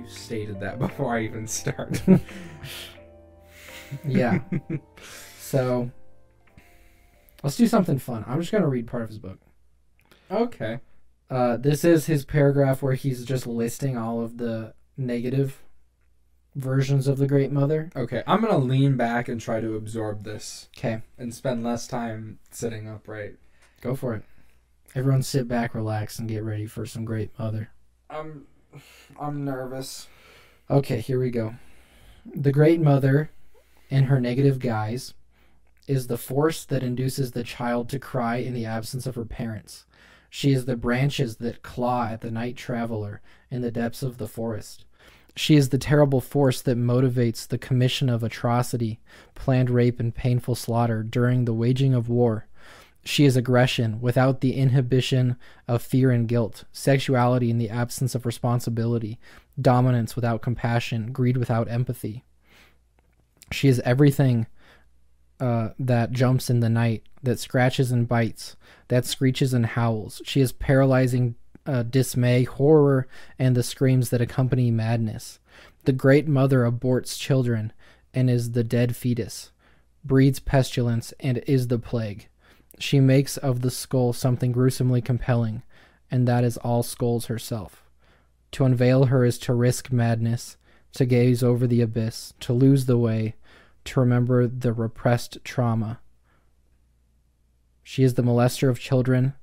you stated that before I even start. Yeah. So let's do something fun. I'm just going to read part of his book. Okay. This is his paragraph where he's just listing all of the negative versions of the Great Mother. Okay, I'm going to lean back and try to absorb this. Okay. And spend less time sitting upright. Go for it. Everyone sit back, relax, and get ready for some Great Mother. I'm nervous. Okay, here we go. The Great Mother, in her negative guise, is the force that induces the child to cry in the absence of her parents. She is the branches that claw at the night traveler in the depths of the forest. She is the terrible force that motivates the commission of atrocity, planned rape, and painful slaughter during the waging of war. She is aggression without the inhibition of fear and guilt, sexuality in the absence of responsibility, dominance without compassion, greed without empathy. She is everything that jumps in the night, that scratches and bites, that screeches and howls. She is paralyzing dismay, horror, and the screams that accompany madness. The Great Mother aborts children and is the dead fetus, breeds pestilence and is the plague. She makes of the skull something gruesomely compelling, and that is all skulls herself. To unveil her is to risk madness, to gaze over the abyss, to lose the way, to remember the repressed trauma. She is the molester of children,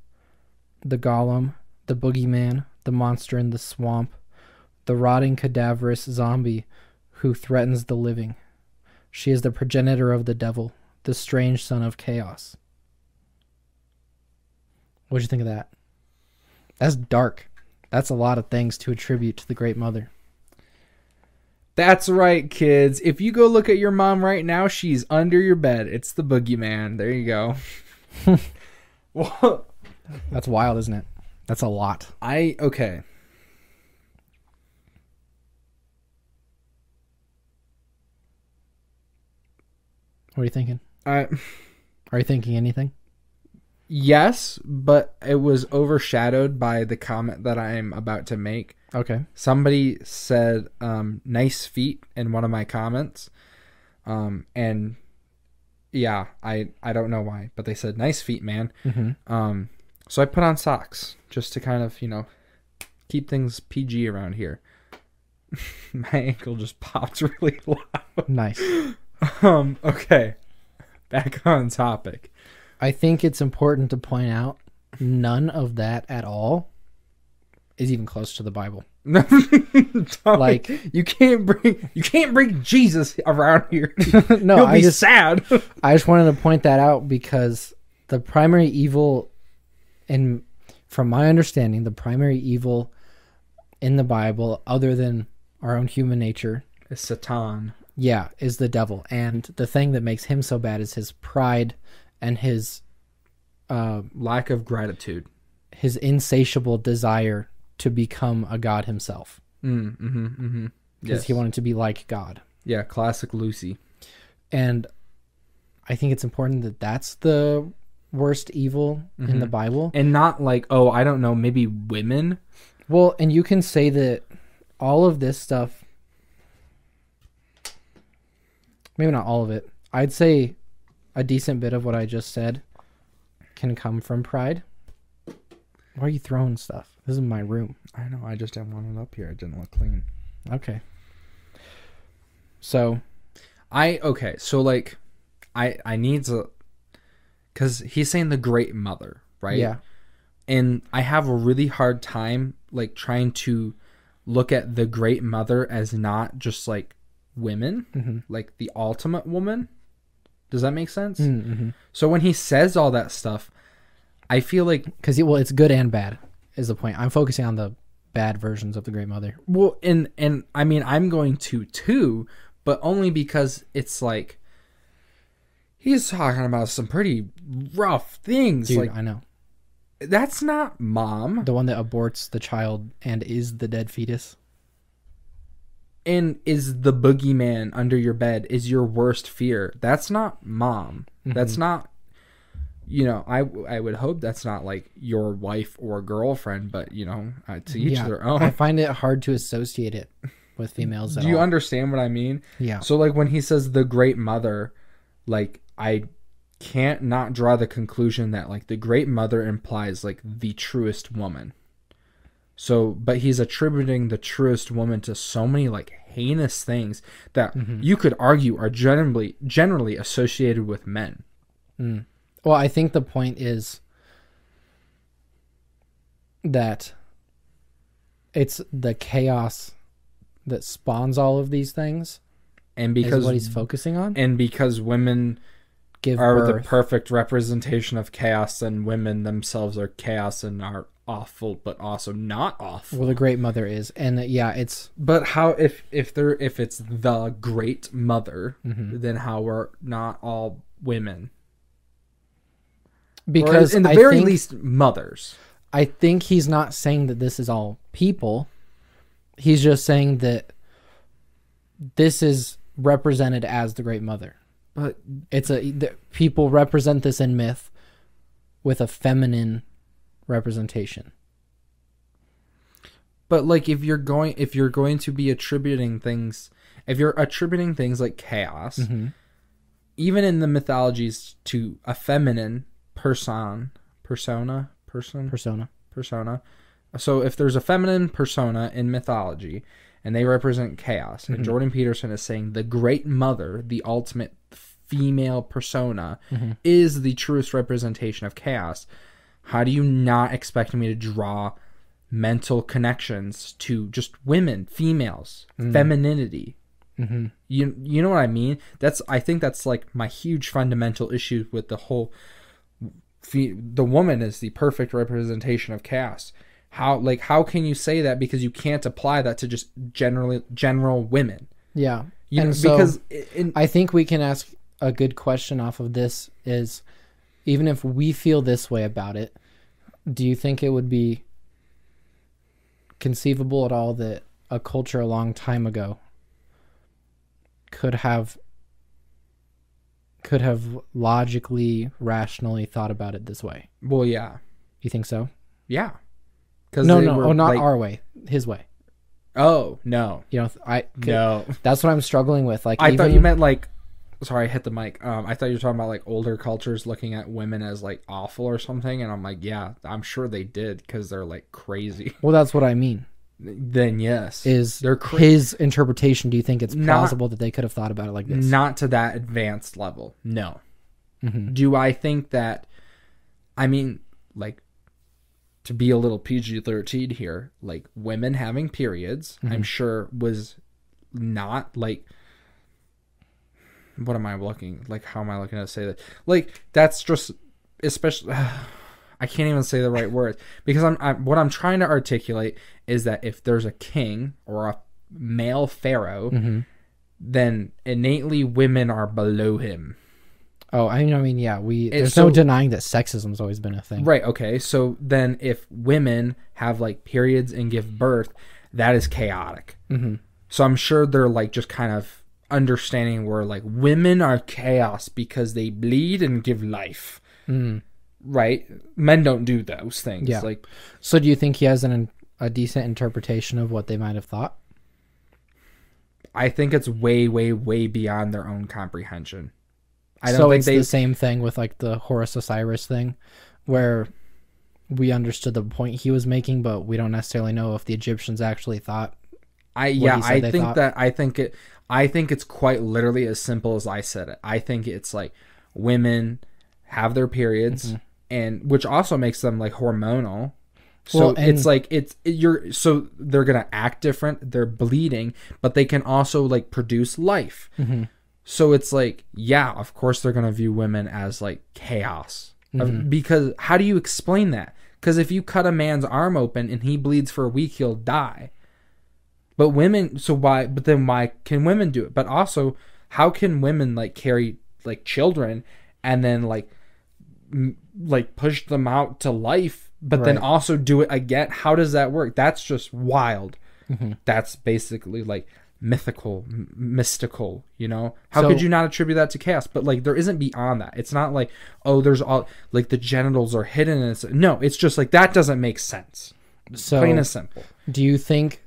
the golem, the boogeyman, the monster in the swamp, the rotting cadaverous zombie who threatens the living. She is the progenitor of the devil, the strange son of chaos. What'd you think of that? That's dark. That's a lot of things to attribute to the Great Mother. That's right, kids. If you go look at your mom right now, she's under your bed. It's the boogeyman. There you go. Well, that's wild, isn't it? That's a lot. Okay. What are you thinking? Are you thinking anything? Yes, but it was overshadowed by the comment that I'm about to make. Okay. Somebody said nice feet in one of my comments. And yeah, I don't know why, but they said nice feet, man. Mm-hmm. So I put on socks just to kind of, keep things PG around here. My ankle just popped really loud. Nice. Okay. Back on topic. I think it's important to point out none of that at all is even close to the Bible. Like you can't bring Jesus around here. No, He'll be sad. I just wanted to point that out because the primary evil, from my understanding, the primary evil in the Bible, other than our own human nature, is Satan. Yeah, is the devil. And the thing that makes him so bad is his pride and his lack of gratitude, his insatiable desire to become a god himself. Because he wanted to be like God. Yeah, classic Lucy. And I think it's important that that's the worst evil in the Bible. And not like, I don't know, maybe women. Well, and you can say that all of this stuff, maybe not all of it, I'd say a decent bit of what I just said can come from pride. Why are you throwing stuff? This is my room. I know, I just didn't want it up here. It didn't look clean. Okay. So I need to, because he's saying the Great Mother, right? Yeah. And I have a really hard time trying to look at the Great Mother as not just women, like the ultimate woman. Does that make sense? Mm-hmm. So when he says all that stuff, I feel like... Because, it's good and bad is the point. I'm focusing on the bad versions of the Great Mother. Well, and I mean, I'm going to too, but only because it's he's talking about some pretty rough things. Dude, I know. That's not mom. The one that aborts the child and is the dead fetus. And is the boogeyman under your bed is your worst fear. That's not mom. That's not, I would hope that's not your wife or girlfriend, but to each their own. I find it hard to associate it with females at Do you all. understand what I mean? Yeah. So like when he says the great mother, like I can't not draw the conclusion that like the great mother implies like the truest woman. So, but he's attributing the truest woman to so many like heinous things that you could argue are generally associated with men. Well, I think the point is that it's the chaos that spawns all of these things, And because is what he's focusing on. And because women Give are birth. the perfect representation of chaos, and women themselves are chaos and are awful, but also not awful. Well, the great mother is, and yeah, it's. But how if it's the great mother, then how are not all women? Because or in the very least, mothers. I think he's not saying that this is all people. He's just saying that this is represented as the great mother. But people represent this in myth with a feminine representation. But like if you're going to be attributing things, if you're attributing things like chaos, even in the mythologies, to a feminine persona. So if there's a feminine persona in mythology and they represent chaos, and Jordan Peterson is saying the great mother, the ultimate female persona, is the truest representation of chaos, how do you not expect me to draw mental connections to just women, females, femininity? You know what I mean? I think that's like my huge fundamental issue with the whole. The woman is the perfect representation of chaos. How can you say that, because you can't apply that to just general women? Yeah, because I think we can ask a good question off of this is, even if we feel this way about it, do you think it would be conceivable at all that a culture a long time ago could have logically, rationally thought about it this way? Well, yeah. You think so? Yeah. Not our way, his way. Oh, no. No. That's what I'm struggling with. Like, I thought you meant like, sorry, I hit the mic. I thought you were talking about like older cultures looking at women as like awful or something, and I'm like, yeah, I'm sure they did, because they're like crazy. Well, that's what I mean. Then yes, they're his interpretation. Do you think it's plausible that they could have thought about it like this? Not to that advanced level. No. Do I think that? I mean, like, to be a little PG-13 here, like women having periods, I'm sure was not like. What am I looking like? How am I looking to say that? Like, that's just especially. I can't even say the right words, because what I'm trying to articulate is that if there's a king or a male pharaoh, then innately women are below him. Oh, I mean, yeah, there's no denying that sexism's always been a thing. Right, okay. So then if women have like periods and give birth, that is chaotic. So I'm sure they're like just kind of understanding where like women are chaos because they bleed and give life. Right? Men don't do those things. Yeah. Like, so do you think he has a decent interpretation of what they might have thought? I think it's way, way, way beyond their own comprehension. I don't think the same thing with like the Horus Osiris thing, where we understood the point he was making, but we don't necessarily know if the Egyptians actually thought. I think it's quite literally as simple as I said it. I think it's like women have their periods, and which also makes them like hormonal. So it's like so they're gonna act different. They're bleeding, but they can also like produce life. So it's like, yeah, of course they're gonna view women as like chaos, because how do you explain that? Because if you cut a man's arm open and he bleeds for a week, he'll die. But women, but then why can women do it? But also, how can women like carry like children and then like push them out to life, but then also do it again? How does that work? That's just wild. That's basically like mystical, you know? How could you not attribute that to chaos? But like there isn't beyond that. It's not like, oh, there's all like the genitals are hidden, and it's just like that doesn't make sense. So plain and simple. Do you think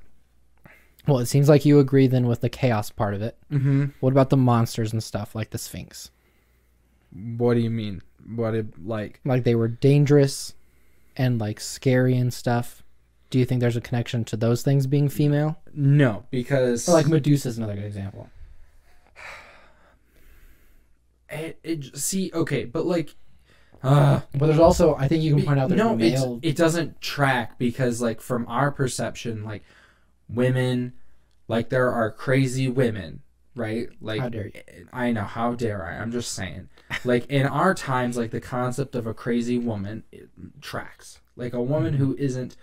Well, it seems like you agree then with the chaos part of it. Mm-hmm. What about the monsters and stuff like the Sphinx? What do you mean? Like they were dangerous and like scary and stuff. Do you think there's a connection to those things being female? No, because Or like Medusa is another good example. Okay, but like, but there's also, I think you can point out there's male. It doesn't track because like from our perception, like women, like there are crazy women, right? Like, how dare you? I know, how dare I? I'm just saying, like in our times, like the concept of a crazy woman it tracks. Like a woman who isn't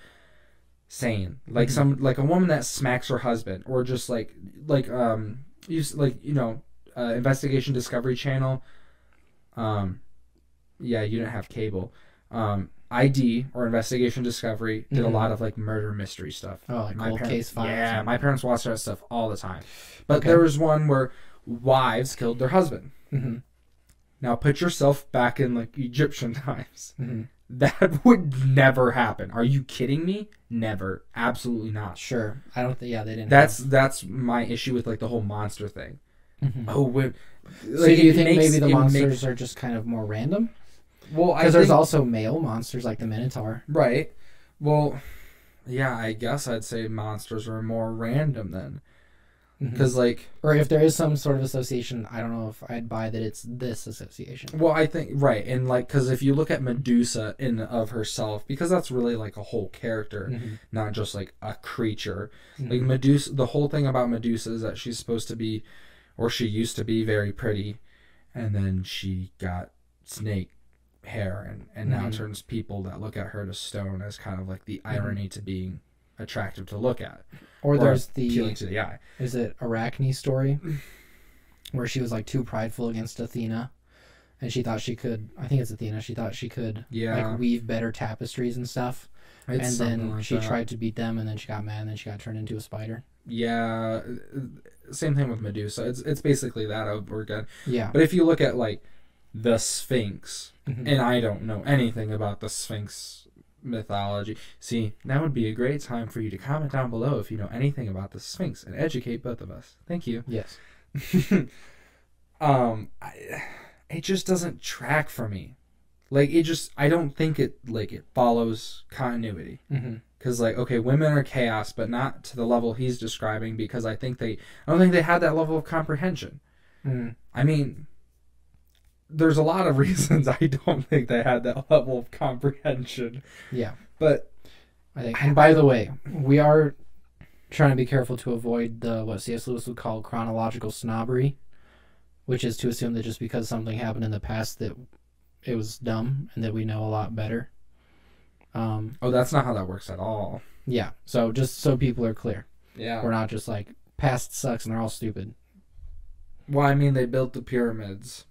sane, like like a woman that smacks her husband, or just Investigation Discovery Channel. Yeah, you didn't have cable. ID or Investigation Discovery did a lot of like murder mystery stuff. Oh, like cold case files. Yeah, my parents watched that stuff all the time. But there was one where wives killed their husband. Mm-hmm. Now put yourself back in like Egyptian times. Mm-hmm. That would never happen. Are you kidding me? Never. Absolutely not. Sure. I don't think. Yeah, they didn't. That's my issue with like the whole monster thing. Mm-hmm. Oh, like, so do you think maybe the monsters are just kind of more random? Well, because there's also male monsters like the Minotaur. Right. Well, yeah, I guess I'd say monsters are more random then. Because like, or if there is some sort of association, I don't know if I'd buy that it's this association. Well, I think right, and like, because if you look at Medusa in of herself, because that's really like a whole character, not just like a creature. Like Medusa, the whole thing about Medusa is that she's supposed to be, or she used to be, very pretty, and then she got snake hair, and now turns people that look at her to stone, as kind of like the irony to being attractive to look at. Or there's the appealing to the eye. Is it Arachne story, where she was like too prideful against Athena, and she thought she could. I think it's Athena. She thought she could like weave better tapestries and stuff, and then like she tried to beat them, and then she got mad, and then she got turned into a spider. Yeah, same thing with Medusa. It's basically that over again. Yeah. But if you look at like the Sphinx, and I don't know anything about the Sphinx mythology. See, that would be a great time for you to comment down below if you know anything about the Sphinx and educate both of us. Thank you. Yes. It just doesn't track for me. Like I don't think it follows continuity. Because like, okay, women are chaos, but not to the level he's describing, because I don't think they had that level of comprehension. I mean, there's a lot of reasons I don't think they had that level of comprehension. Yeah. But I think, and by the way, we are trying to be careful to avoid what C.S. Lewis would call chronological snobbery, which is to assume that just because something happened in the past that it was dumb and that we know a lot better. That's not how that works at all. Yeah. So just so people are clear. Yeah. We're not just like, past sucks and they're all stupid. Well, I mean, they built the pyramids.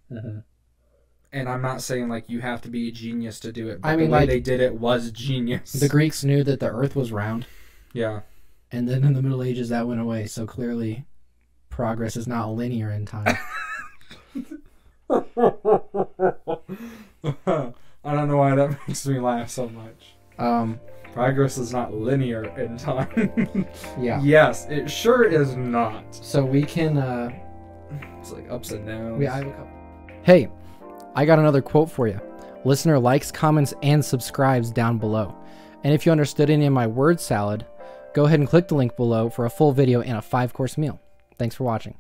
And I'm not saying like you have to be a genius to do it, but the way they did it was genius. The Greeks knew that the earth was round. Yeah. And then in the Middle Ages that went away, so clearly progress is not linear in time. I don't know why that makes me laugh so much. Progress is not linear in time. Yeah. Yes, it sure is not. So we can it's like ups and downs. I have a couple. Hey, I got another quote for you. Listener likes, comments, and subscribes down below. And if you understood any of my word salad, go ahead and click the link below for a full video and a 5-course meal. Thanks for watching.